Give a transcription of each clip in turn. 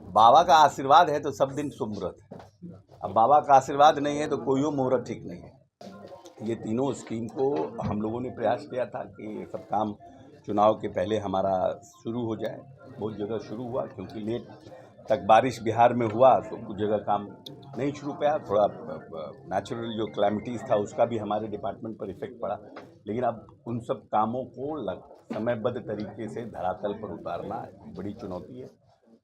बाबा का आशीर्वाद है तो सब दिन शुभ मुहूर्त है। अब बाबा का आशीर्वाद नहीं है तो कोई मुहूर्त ठीक नहीं है। ये तीनों स्कीम को हम लोगों ने प्रयास किया था कि ये सब काम चुनाव के पहले हमारा शुरू हो जाए। बहुत जगह शुरू हुआ, क्योंकि लेट तक बारिश बिहार में हुआ तो कुछ जगह काम नहीं शुरू पाया। थोड़ा नेचुरल जो क्लैमिटीज़ था उसका भी हमारे डिपार्टमेंट पर इफेक्ट पड़ा, लेकिन अब उन सब कामों को समयबद्ध तरीके से धरातल पर उतारना बड़ी चुनौती है।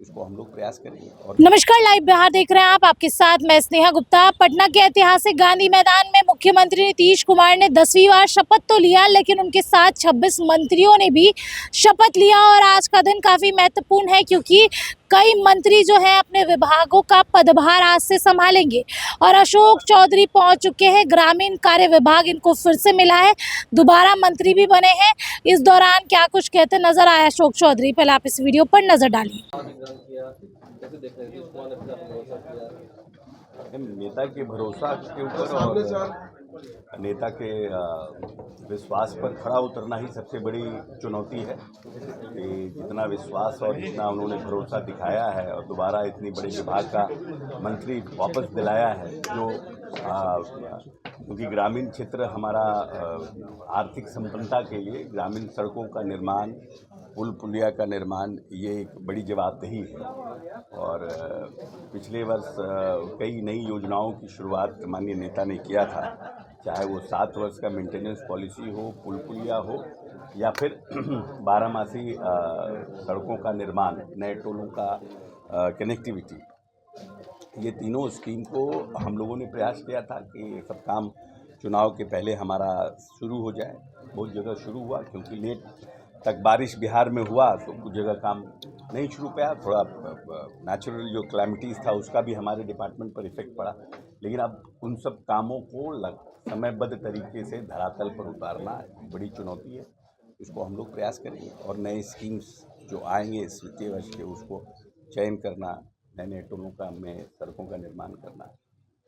इसको हम लोग प्रयास करेंगे। और नमस्कार, लाइव बिहार देख रहे हैं आप। आपके साथ मैं स्नेहा गुप्ता। पटना के ऐतिहासिक गांधी मैदान में मुख्यमंत्री नीतीश कुमार ने 10वीं बार शपथ तो लिया, लेकिन उनके साथ 26 मंत्रियों ने भी शपथ लिया। और आज का दिन काफी महत्वपूर्ण है, क्योंकि कई मंत्री जो हैं अपने विभागों का पदभार आज से संभालेंगे। और अशोक चौधरी पहुंच चुके हैं, ग्रामीण कार्य विभाग इनको फिर से मिला है, दोबारा मंत्री भी बने हैं। इस दौरान क्या कुछ कहते नजर आया अशोक चौधरी, पहले आप इस वीडियो पर नजर डालिए। नेता के भरोसा के ऊपर और नेता के विश्वास पर खरा उतरना ही सबसे बड़ी चुनौती है। कि जितना विश्वास और जितना उन्होंने भरोसा दिखाया है और दोबारा इतनी बड़े विभाग का मंत्री वापस दिलाया है, जो क्योंकि ग्रामीण क्षेत्र हमारा आर्थिक संपन्नता के लिए ग्रामीण सड़कों का निर्माण, पुल पुलिया का निर्माण, ये एक बड़ी जवाबदेही है। और पिछले वर्ष कई नई योजनाओं की शुरुआत माननीय नेता ने किया था, चाहे वो 7 वर्ष का मेंटेनेंस पॉलिसी हो, पुल पुलिया हो, या फिर 12मासी सड़कों का निर्माण, नए टोलों का कनेक्टिविटी। ये तीनों स्कीम को हम लोगों ने प्रयास किया था कि ये सब काम चुनाव के पहले हमारा शुरू हो जाए। बहुत जगह शुरू हुआ, क्योंकि लेट तक बारिश बिहार में हुआ तो कुछ जगह काम नहीं शुरू पाया। थोड़ा नेचुरल जो क्लैमिटीज़ था उसका भी हमारे डिपार्टमेंट पर इफेक्ट पड़ा, लेकिन अब उन सब कामों को समयबद्ध तरीके से धरातल पर उतारना बड़ी चुनौती है। इसको हम लोग प्रयास करेंगे और नए स्कीम्स जो आएंगे इस वित्तीय वर्ष के, उसको चयन करना, नए नए टोलों का में सड़कों का निर्माण करना,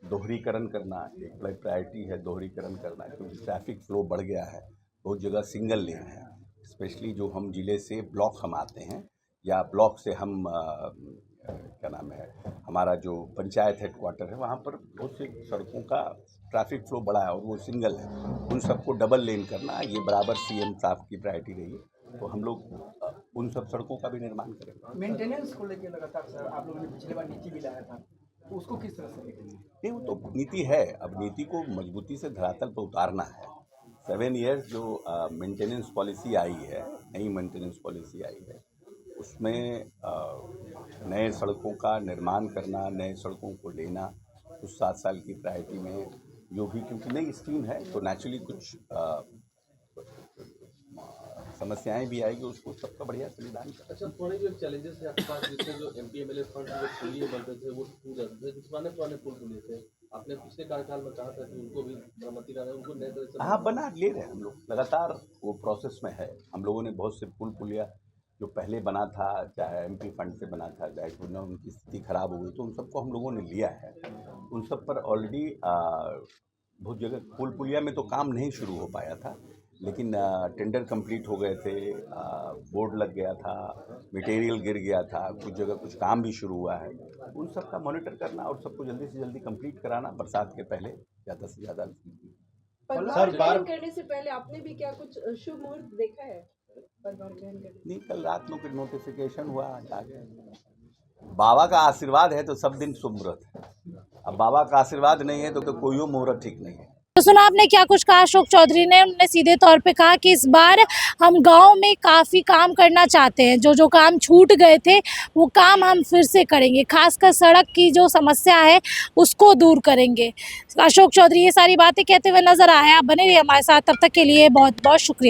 दोहरीकरण करना एक बड़ी प्रायोरिटी है। दोहरीकरण करना, क्योंकि ट्रैफिक फ्लो बढ़ गया है, बहुत जगह सिंगल लेन है। स्पेशली जो हम ज़िले से ब्लॉक हम आते हैं, या ब्लॉक से हम क्या नाम है, हमारा जो पंचायत हेडक्वार्टर है, वहाँ पर बहुत सी सड़कों का ट्रैफिक फ्लो बढ़ा है और वो सिंगल है। उन सबको डबल लेन करना, ये बराबर सीएम साहब की प्रायोरिटी रही है। तो हम लोग उन सब सड़कों का भी निर्माण करेंगे। मेंटेनेंस को लेकर लगातार सर आप लोगों ने पिछले बार नीति भी लाया था, तो उसको किस तरह से देखेंगे? नहीं, वो तो नीति है, अब नीति को मजबूती से धरातल पर उतारना है। 7 ईयर्स जो मेंटेनेंस पॉलिसी आई है, नई मेंटेनेंस पॉलिसी आई है, उसमें नए सड़कों का निर्माण करना, नए सड़कों को लेना, उस 7 साल की प्रायोरिटी में जो भी, क्योंकि नई स्कीम है तो नेचुरली कुछ समस्याएं भी आएगी, उसको सबका बढ़िया समाधान करें। अच्छा, पुराने जो चैलेंजेस है आपके पास, जिससे जो एमपी एमएलए फंड जो पुलिये बनते थे वो टूट जाते थे, पुराने पुल पुलिये थे, आपने पिछले कार्यकाल में कहा था कि उनको भी मरम्मती करना है, उनको नए तरह से। हाँ, बना ले रहे हैं हम लोग, लगातार वो प्रोसेस में है। हम लोगों ने बहुत से पुल पुलिया जो पहले बना था, चाहे एमपी फंड से बना था, चाहे उनकी स्थिति खराब हो गई, तो उन सबको हम लोगों ने लिया है। उन सब पर ऑलरेडी बहुत जगह पुल पुलिया में तो काम नहीं शुरू हो पाया था, लेकिन टेंडर कंप्लीट हो गए थे, बोर्ड लग गया था, मटेरियल गिर गया था, कुछ जगह कुछ काम भी शुरू हुआ है। उन सब का मॉनिटर करना और सबको जल्दी से जल्दी कंप्लीट कराना, बरसात के पहले ज़्यादा से ज़्यादा। पदभार ग्रहण करने से पहले आपने भी क्या कुछ शुभ मुहूर्त देखा है? पदभार ग्रहण करने नहीं, कल रात में कुछ नोटिफिकेशन हुआ, आ गया। बाबा का आशीर्वाद है तो सब दिन शुभ मुहूर्त है। अब बाबा का आशीर्वाद नहीं है तो कोई मुहूर्त ठीक नहीं है। तो सुना आपने क्या कुछ कहा अशोक चौधरी ने। उन्होंने सीधे तौर पे कहा कि इस बार हम गांव में काफ़ी काम करना चाहते हैं, जो जो काम छूट गए थे वो काम हम फिर से करेंगे, खासकर सड़क की जो समस्या है उसको दूर करेंगे। अशोक चौधरी ये सारी बातें कहते हुए नजर आए। आप बने रहिए हमारे साथ, तब तक के लिए बहुत बहुत शुक्रिया।